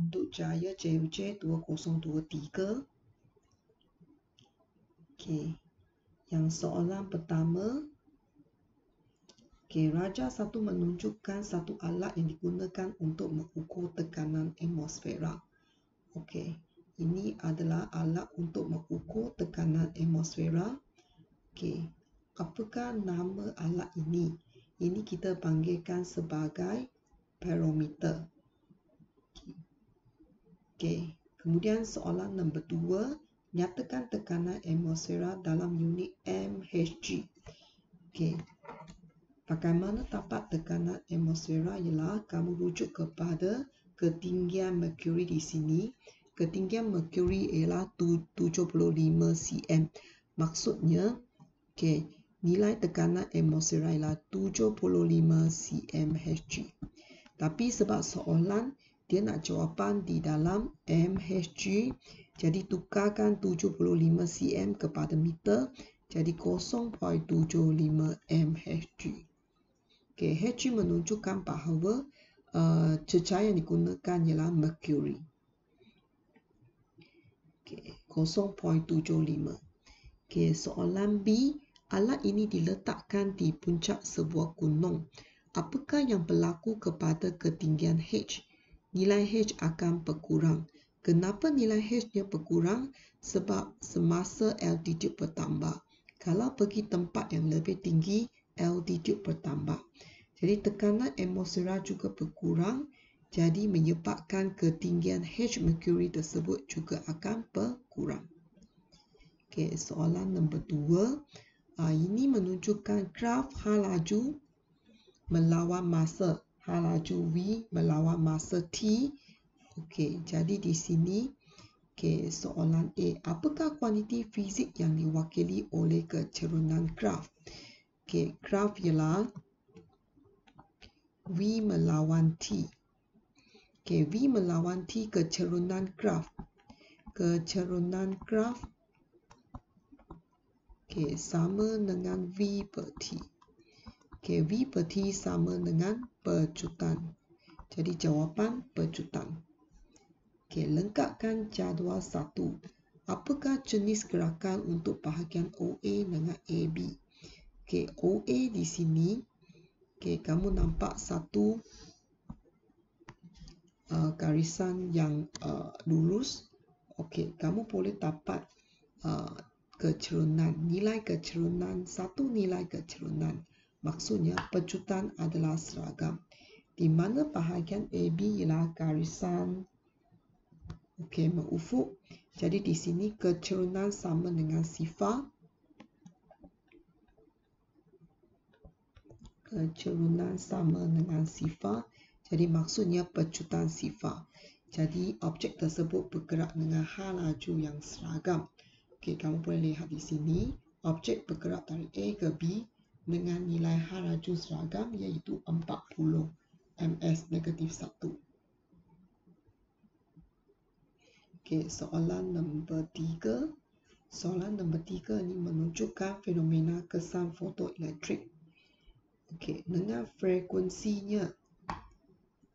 untuk Jaya JUJ 2023. Okey. Yang soalan pertama. Okey, Raja 1 menunjukkan satu alat yang digunakan untuk mengukur tekanan atmosfera. Okey, ini adalah alat untuk mengukur tekanan atmosfera. Okey, apakah nama alat ini? Ini kita panggilkan sebagai barometer. Okey, kemudian soalan nombor 2, nyatakan tekanan atmosfera dalam unit mHg. Okey, bagaimana dapat tekanan atmosfera ialah kamu rujuk kepada ketinggian merkuri di sini. Ketinggian merkuri ialah 75 cm. Maksudnya, okey, nilai tekanan atmosfera ialah 75 cm/Hg. Tapi sebab soalan dia nak jawapan di dalam mHg, jadi tukarkan 75 cm kepada meter, jadi 0.75 mHg. Okay, Hg menunjukkan bahawa cecair yang digunakan ialah merkuri. Okay, 0.75. Okay, soalan B, alat ini diletakkan di puncak sebuah gunung. Apakah yang berlaku kepada ketinggian H? Nilai H akan berkurang. Kenapa nilai H-nya berkurang? Sebab semasa altitude bertambah. Kalau pergi tempat yang lebih tinggi, altitude bertambah. Jadi tekanan atmosfera juga berkurang, jadi menyebabkan ketinggian H merkuri tersebut juga akan berkurang. Okey, soalan nombor 2. Ini menunjukkan graf hal laju melawan masa. Hal laju V melawan masa T. Okey, jadi di sini soalan A. Apakah kuantiti fizik yang diwakili oleh kecerunan graf? Graf ialah V melawan T. V melawan T kecerunan graf. Kecerunan graf sama dengan V per T. V per T sama dengan pecutan. Jadi jawapan pecutan. Lengkapkan jadual 1. Apakah jenis gerakan untuk bahagian OA dengan AB? OA di sini, kamu nampak satu garisan yang lurus. Kamu boleh dapat kecerunan, nilai kecerunan, satu nilai kecerunan. Maksudnya pecutan adalah seragam. Di mana bahagian AB ialah garisan mengufuk. Jadi di sini kecerunan sama dengan sifar. Kecerunan sama dengan sifar. Jadi maksudnya pecutan sifar. Jadi objek tersebut bergerak dengan hal laju yang seragam. Kamu boleh lihat di sini. Objek bergerak dari A ke B dengan nilai hal laju seragam iaitu 40 ms-1. Soalan nombor 3. Soalan nombor 3 ini menunjukkan fenomena kesan fotoelektrik. Dengan frekuensinya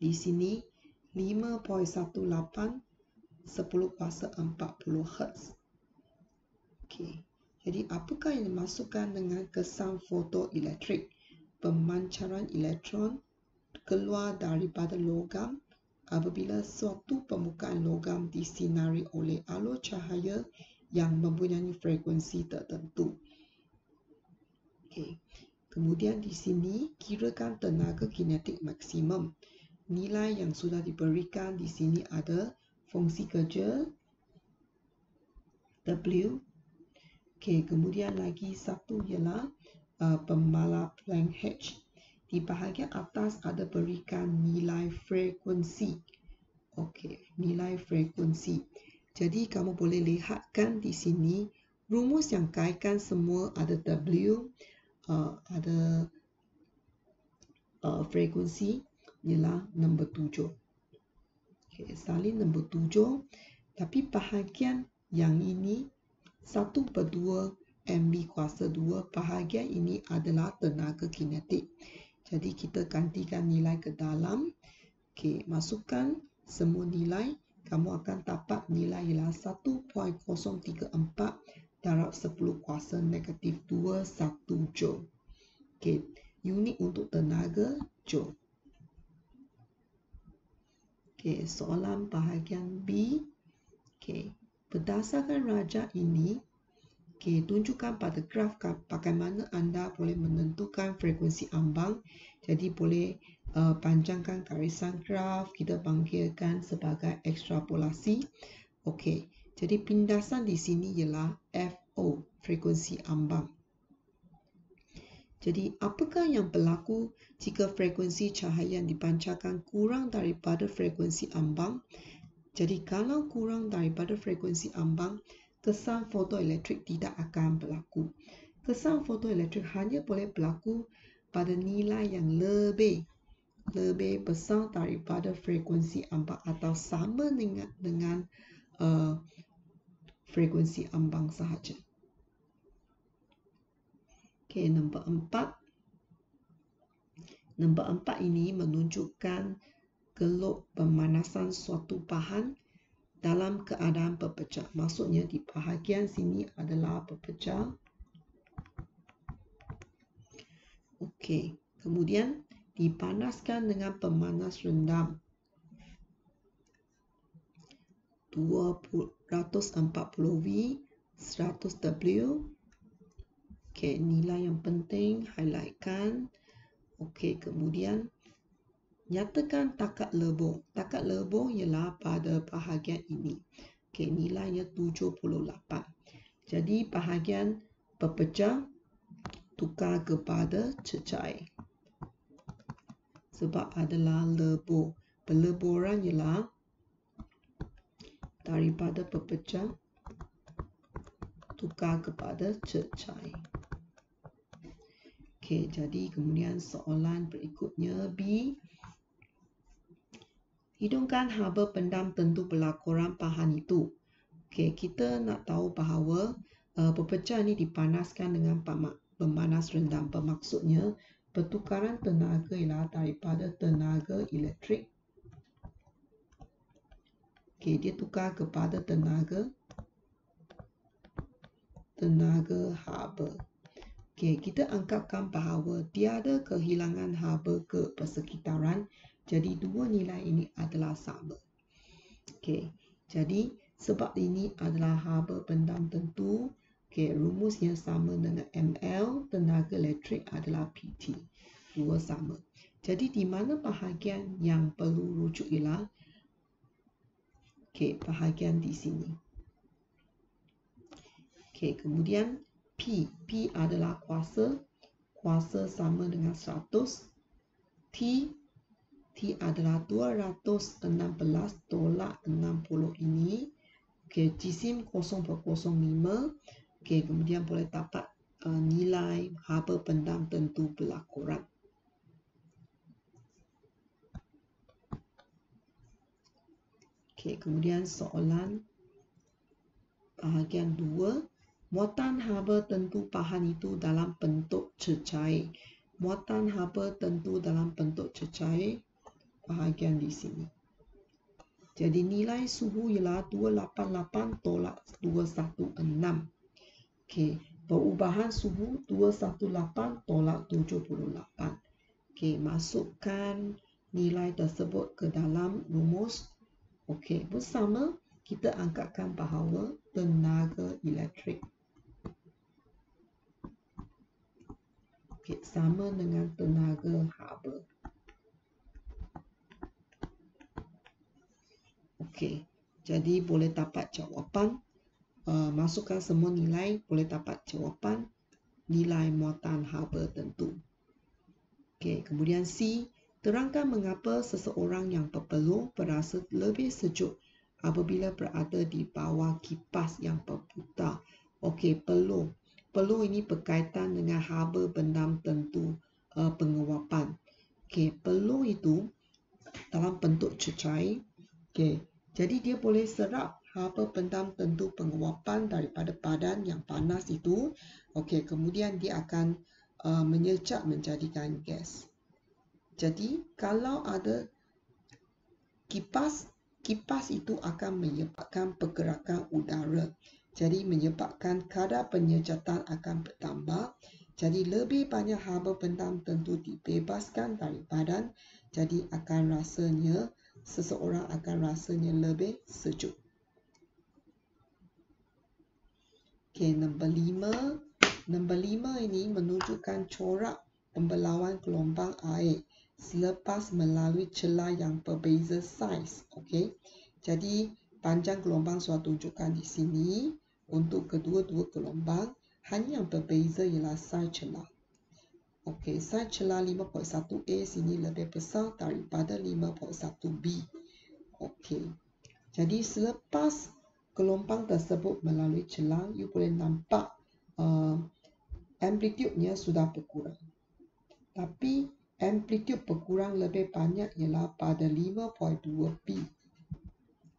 di sini 5.18 10/40 Hz. Jadi apakah yang dimasukkan dengan kesan fotoelektrik? Pemancaran elektron keluar daripada logam apabila suatu permukaan logam disinari oleh alur cahaya yang mempunyai frekuensi tertentu. Kemudian di sini kirakan tenaga kinetik maksimum. Nilai yang sudah diberikan di sini ada fungsi kerja W. Kemudian lagi satu ialah pemala Planck H. Di bahagian atas ada berikan nilai frekuensi. Nilai frekuensi. Jadi kamu boleh lihatkan di sini rumus yang kaitkan semua ada W, ada frekuensi ialah nombor 7. Salin nombor 7. Tapi bahagian yang ini 1/2 MV kuasa 2, bahagian ini adalah tenaga kinetik. Jadi kita gantikan nilai ke dalam. Masukkan semua nilai, kamu akan dapat nilai ialah 1.034 darab 10 kuasa negatif 21 Joule. Okay. Unit untuk tenaga Joule. Okay. Soalan bahagian B. Okay. Berdasarkan rajah ini, okay, tunjukkan pada graf bagaimana anda boleh menentukan frekuensi ambang. Jadi boleh panjangkan garisan graf, kita panggilkan sebagai ekstrapolasi. Okey, jadi pindasan di sini ialah FO, frekuensi ambang. Jadi apakah yang berlaku jika frekuensi cahaya yang dipancarkan kurang daripada frekuensi ambang? Jadi kalau kurang daripada frekuensi ambang, kesan fotoelektrik tidak akan berlaku. Kesan fotoelektrik hanya boleh berlaku pada nilai yang lebih besar daripada frekuensi ambang atau sama dengan frekuensi ambang sahaja. Okey, nombor 4. Nombor 4 ini menunjukkan geluk pemanasan suatu bahan dalam keadaan berpecah. Maksudnya di bahagian sini adalah berpecah. Okey, kemudian dipanaskan dengan pemanas rendah 240V 100W. Okey, nilai yang penting highlightkan. Okey, kemudian nyatakan takat lebong. Takat lebong ialah pada bahagian ini. Okey, nilainya 78. Jadi bahagian berpecah tukar kepada cecair. Sebab adalah lebur. Peleburan ialah daripada berpecah tukar kepada cecair. Okey, jadi kemudian soalan berikutnya B. Hidungkan haba pendam tentu pelakuran bahan itu. Okey, kita nak tahu bahawa berpecah ni dipanaskan dengan pemanas rendah. Bermaksudnya pertukaran tenaga ialah daripada tenaga elektrik. Okey, dia tukar kepada tenaga haba. Okey, kita anggapkan bahawa tiada kehilangan haba ke persekitaran. Jadi dua nilai ini adalah sama. Okey, jadi sebab ini adalah haba pendam tentu. Okey, rumusnya sama dengan ml, tenaga elektrik adalah PT. Dua sama. Jadi di mana bahagian yang perlu rujuk ialah bahagian di sini. Okey, kemudian P adalah kuasa. Kuasa sama dengan 100. T adalah 216 tolak 60 ini. Okey, jisim 0.05. Okey, kemudian boleh dapat nilai haba pendam tentu pelakuran. Okey, kemudian soalan bahagian 2. Muatan haba tentu bahan itu dalam bentuk cecair. Muatan haba tentu dalam bentuk cecair bahagian di sini. Jadi nilai suhu ialah 288 tolak 216. Okey, perubahan suhu 218 tolak 78. Okey, masukkan nilai tersebut ke dalam rumus. Okey, bersama kita angkatkan bahawa tenaga elektrik sama dengan tenaga haba. Okey, jadi boleh dapat jawapan. Masukkan semua nilai, boleh dapat jawapan nilai muatan haba tentu. Okey, kemudian C. Terangkan mengapa seseorang yang berpeluh berasa lebih sejuk apabila berada di bawah kipas yang berputar. Okey, peluh. Peluh ini berkaitan dengan haba pendam tentu penguapan. Okey, peluh itu dalam bentuk cecair. Okey, jadi dia boleh serap haba pendam tentu penguapan daripada badan yang panas itu. Okey, kemudian dia akan menyecap menjadikan gas. Jadi kalau ada kipas kipas itu akan menyebabkan pergerakan udara. Jadi menyebabkan kadar penyejatan akan bertambah. Jadi lebih banyak haba benda tentu dibebaskan dari badan. Jadi seseorang akan rasanya lebih sejuk. Okey, nombor 5. Nombor 5 ini menunjukkan corak pembelauan gelombang air selepas melalui celah yang berbeza saiz. Okey. Jadi panjang gelombang sudah tunjukkan di sini untuk kedua-dua gelombang, hanya yang berbeza ialah saiz celah. Okey, saiz celah 5.1A sini lebih besar daripada 5.1B. Okey. Jadi selepas gelombang tersebut melalui celah, you boleh nampak amplitude-nya sudah berkurang. Tapi amplitude berkurang lebih banyak ialah pada 5.2B.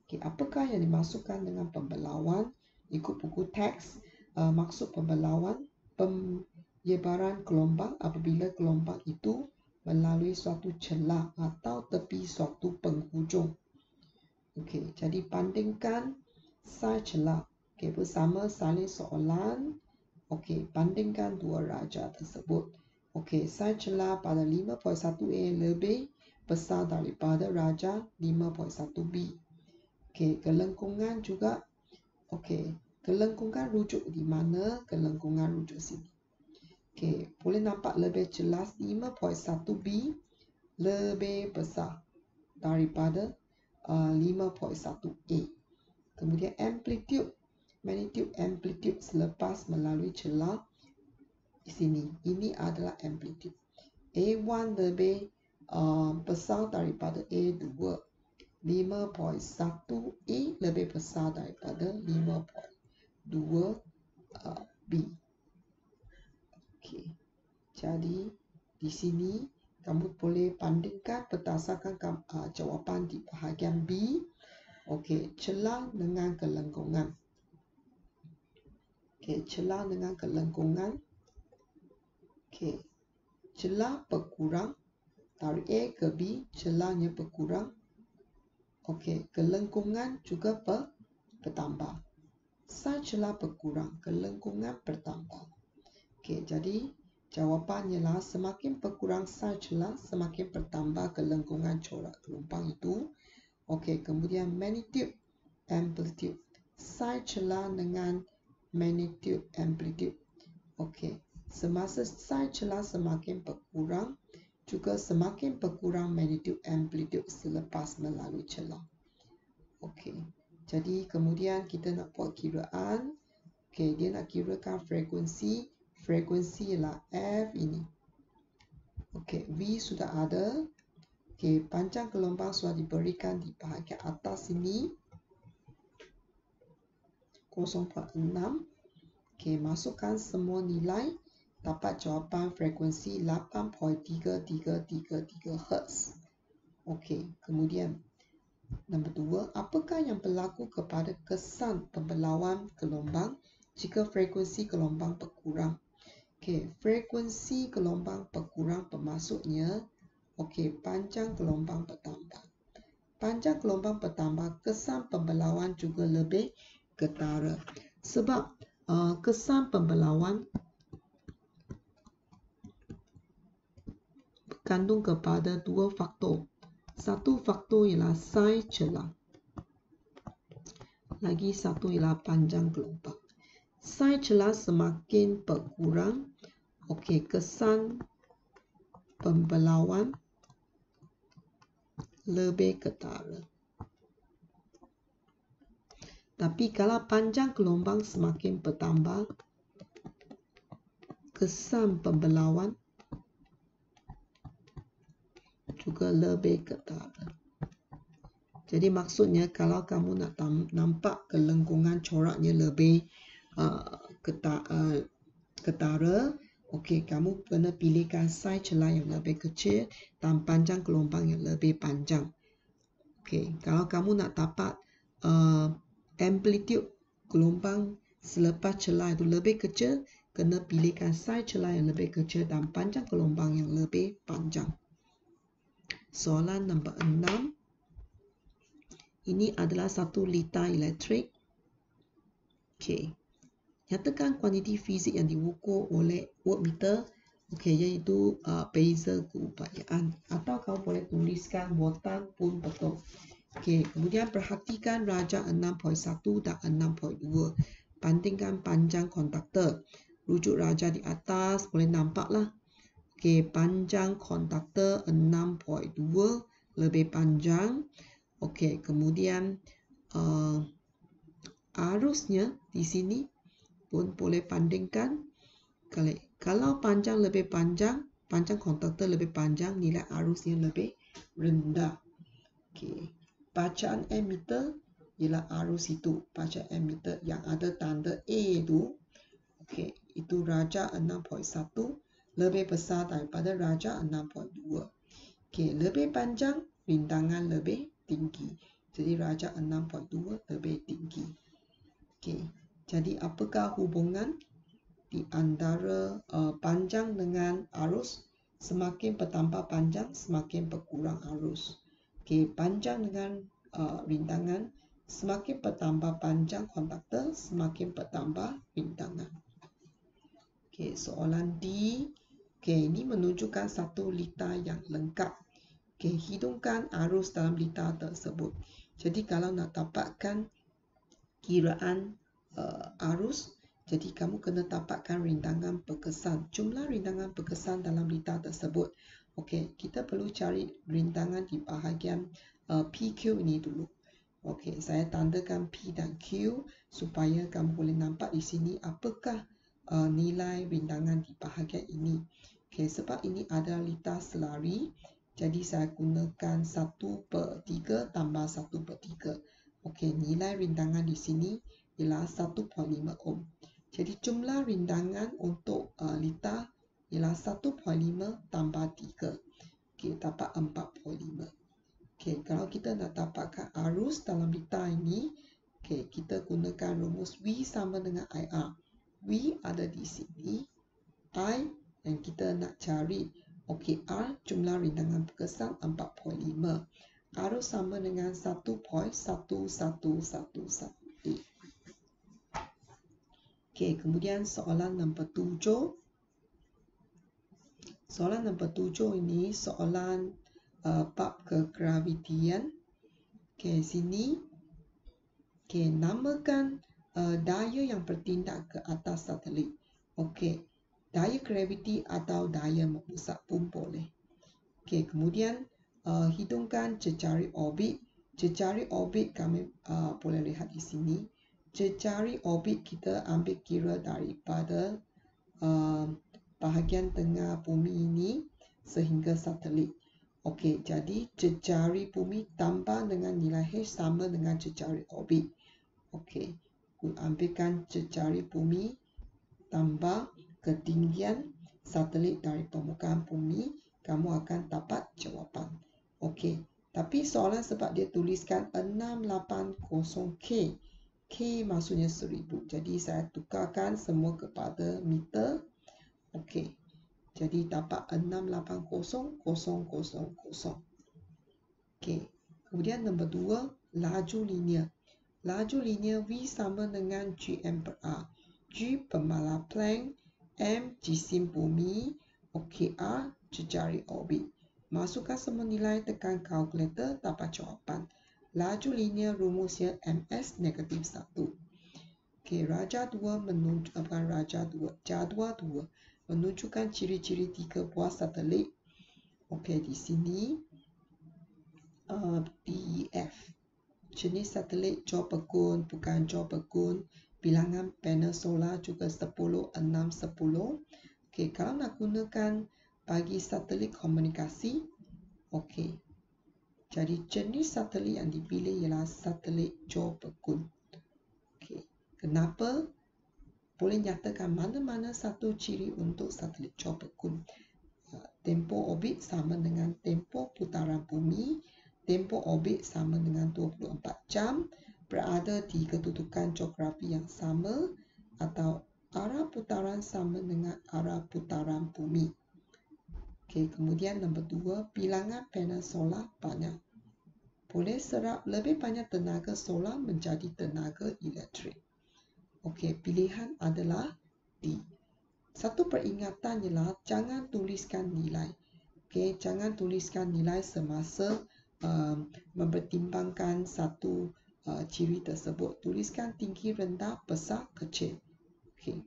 Okay, apakah yang dimaksudkan dengan pembelauan? Ikut buku teks, maksud pembelauan, penyebaran gelombang apabila gelombang itu melalui suatu celah atau tepi suatu penghujung. Okey, jadi bandingkan saiz celah. Okey, bersama salin soalan. Okey, bandingkan dua raja tersebut. Okey, saiz celah pada 5.1A lebih besar daripada raja 5.1B. Okey, kelengkungan juga. Okey, kelengkungan rujuk di mana? Kelengkungan rujuk sini. Okey, boleh nampak lebih jelas 5.1B lebih besar daripada 5.1A. Kemudian magnitude amplitude selepas melalui celah di sini. Ini adalah amplitude. A1 lebih besar daripada A2. 5.1A lebih besar daripada 5.2B. Okey. Jadi di sini kamu boleh bandingkan berdasarkan jawapan di bahagian B. Okey, celah dengan kelengkungan. Okey, celah dengan kelengkungan. Okey. Celah berkurang dari A ke B, celahnya berkurang. Okey, kelengkungan juga bertambah. Saiz celah berkurang, kelengkungan bertambah. Okey, jadi jawapannya ialah semakin berkurang saiz celah, semakin bertambah kelengkungan corak gelombang itu. Okey, kemudian magnitude amplitude. Saiz celah dengan magnitude amplitude. Okey, semasa saiz celah semakin berkurang, juga semakin berkurang magnitude amplitude selepas melalui celah. Okey, jadi kemudian kita nak buat kiraan. Okey, dia nak kirakan frekuensi. Frekuensi ialah F ini. Okey, V sudah ada. Okey, panjang gelombang sudah diberikan di bahagian atas ini. 0.6. Okey, masukkan semua nilai. Dapat jawapan frekuensi 8.3333 Hz. Okey, kemudian nombor 2, apakah yang berlaku kepada kesan pembelauan gelombang jika frekuensi gelombang berkurang? Okey, frekuensi gelombang berkurang bermaksudnya panjang gelombang bertambah. Panjang gelombang bertambah, kesan pembelauan juga lebih ketara. Sebab kesan pembelauan kandung kepada dua faktor. Satu faktor ialah saiz celah. Lagi satu ialah panjang gelombang. Saiz celah semakin berkurang, kesan pembelauan lebih ketara. Tapi kalau panjang gelombang semakin bertambah, kesan pembelauan juga lebih ketara. Jadi maksudnya kalau kamu nak nampak kelengkungan coraknya lebih ketara, kamu kena pilihkan saiz celah yang lebih kecil dan panjang gelombang yang lebih panjang. Kalau kamu nak dapat amplitude gelombang selepas celah itu lebih kecil, kena pilihkan saiz celah yang lebih kecil dan panjang gelombang yang lebih panjang. Soalan nombor 6. ini adalah satu lita elektrik. Okey. Nyatakan kuantiti fizik yang diukur oleh wattmeter. Okey, iaitu beza keupayaan. Atau kau boleh tuliskan voltan pun betul. Okey, kemudian perhatikan rajah 6.1 dan 6.2. Bandingkan panjang kontaktor. Rujuk rajah di atas boleh nampaklah. Okey, panjang kontaktor 6.2 lebih panjang. Okey, kemudian arusnya di sini pun boleh bandingkan. Kalau panjang lebih panjang, panjang kontaktor lebih panjang, nilai arusnya lebih rendah. Okey, bacaan ammeter ialah arus itu. Bacaan ammeter yang ada tanda A itu, okey, itu rajah 6.1 lebih besar daripada rajah 6.2. Okey, lebih panjang, rintangan lebih tinggi. Jadi rajah 6.2 lebih tinggi. Okey, jadi apakah hubungan di antara panjang dengan arus? Semakin bertambah panjang, semakin berkurang arus. Okey, panjang dengan rintangan, semakin bertambah panjang kontaktor, semakin bertambah rintangan. Okey, soalan D. Okey, ini menunjukkan satu lita yang lengkap. Okey, hidungkan arus dalam lita tersebut. Jadi kalau nak dapatkan kiraan arus, jadi kamu kena dapatkan rintangan berkesan. Jumlah rintangan berkesan dalam lita tersebut. Okey, kita perlu cari rintangan di bahagian PQ ini dulu. Okey, saya tandakan P dan Q supaya kamu boleh nampak di sini apakah nilai rintangan di bahagian ini. Okey, sebab ini adalah lita selari, jadi saya gunakan 1/3 tambah 1/3. Okey, nilai rintangan di sini ialah 1.5 ohm. Jadi jumlah rintangan untuk lita ialah 1.5 tambah 3. Okey, dapat 4.5. Okey, kalau kita nak dapatkan arus dalam lita ini, okey, kita gunakan rumus V sama dengan IR. V ada di sini, I yang kita nak cari. Okey, R jumlah rintangan berkesan 4.5. Arus sama dengan 1.1111A. Okey, kemudian soalan nombor 7. Soalan nombor 7 ini soalan bab kegravitian. Okey, sini okey, namakan daya yang bertindak ke atas satelit. Okey, daya graviti atau daya memusat pun boleh. Okey, kemudian hidungkan jejari orbit. Jejari orbit kami boleh lihat di sini. Jejari orbit kita ambil kira daripada bahagian tengah bumi ini sehingga satelit. Okey, jadi jejari bumi tambah dengan nilai H sama dengan jejari orbit. Okey, ambilkan jejari bumi tambah ketinggian satelit dari permukaan bumi, kamu akan dapat jawapan. Okey, tapi soalan sebab dia tuliskan 680K. K maksudnya 1000. Jadi saya tukarkan semua kepada meter. Okey, jadi dapat 680,000. Okey, kemudian nombor 2, laju linear. Laju linear V sama dengan Gm/R. G pemalar Planck, M jisim bumi, okey, R jejari orbit. Masukkan semua nilai, tekan kalkulator, dapat jawapan. Laju linear rumusnya ms negatif 1. Okey, jadual 2 menunjukkan ciri-ciri 3 buah satelit. Okey, di sini DEF. Jenis satelit Jauh Bergun, bukan Jauh Bergun. Bilangan panel solar juga 10, 6, 10. Okey, kalau nak gunakan bagi satelit komunikasi, okey, jadi jenis satelit yang dipilih ialah satelit Jauh Bergun. Okey, kenapa? Boleh nyatakan mana-mana satu ciri untuk satelit Jauh Bergun. Tempoh orbit sama dengan tempoh putaran bumi. Tempoh orbit sama dengan 24 jam. Berada di kedudukan geografi yang sama atau arah putaran sama dengan arah putaran bumi. Okey, kemudian nombor 2, bilangan panel solar banyak. boleh serap lebih banyak tenaga solar menjadi tenaga elektrik. Okey, pilihan adalah D. Satu peringatan ialah jangan tuliskan nilai. Okey, jangan tuliskan nilai semasa mempertimbangkan satu ciri tersebut. Tuliskan tinggi, rendah, besar, kecil. Okey.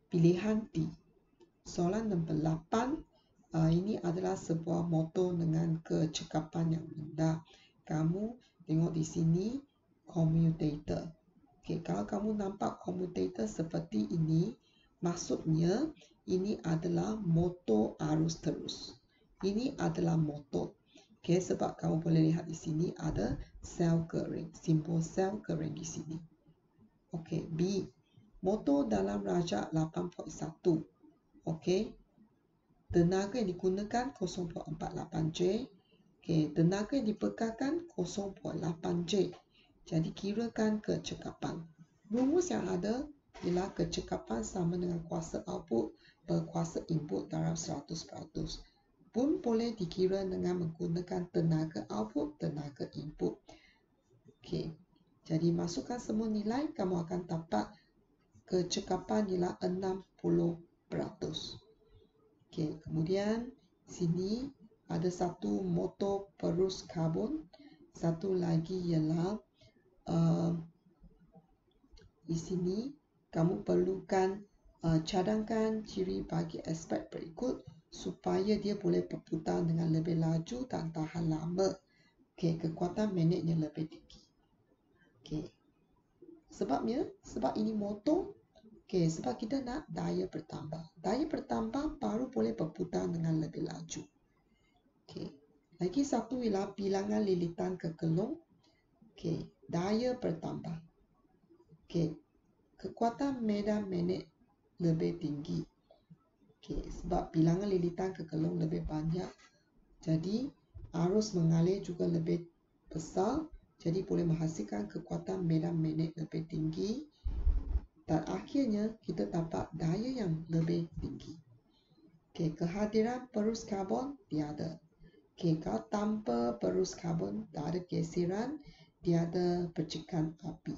Pilihan D. Soalan nombor 8. Ini adalah sebuah motor dengan kecekapan yang rendah. Kamu tengok di sini commutator. Okey, kalau kamu nampak commutator seperti ini, maksudnya ini adalah motor arus terus. Ini adalah motor. Okey, sebab kamu boleh lihat di sini ada sel kering, simbol sel kering di sini. Okey, B. Motor dalam rajak 8.1. Okey. Tenaga yang digunakan 0.48 J. Okey, tenaga yang dipekarkan 0.8 J. Jadi kirakan kecekapan. Rumus yang ada ialah kecekapan sama dengan kuasa output per kuasa input darab 100%. Pun boleh dikira dengan menggunakan tenaga output, tenaga input. Okey. Jadi masukkan semua nilai, kamu akan dapat kecekapan ialah 60%. Okey, kemudian sini ada satu motor perus karbon. Satu lagi ialah di sini kamu perlukan cadangkan ciri bagi aspek berikut supaya dia boleh berputar dengan lebih laju dan tahan lama. Okey, kekuatan magnetnya lebih tinggi. Okey. Sebab ini motor. Okey, sebab kita nak daya bertambah. Daya bertambah baru boleh berputar dengan lebih laju. Okey. Lagi satu ialah bilangan lilitan kekelung. Okey, daya bertambah. Okey, kekuatan medan magnet lebih tinggi. Okey, sebab bilangan lilitan kekelung lebih banyak. Jadi, arus mengalir juga lebih besar. Jadi, boleh menghasilkan kekuatan medan magnet lebih tinggi. Dan akhirnya, kita dapat daya yang lebih tinggi. Okey, kehadiran perus karbon tiada. Okey, kalau tanpa perus karbon, tak ada geseran, tiada percikan api.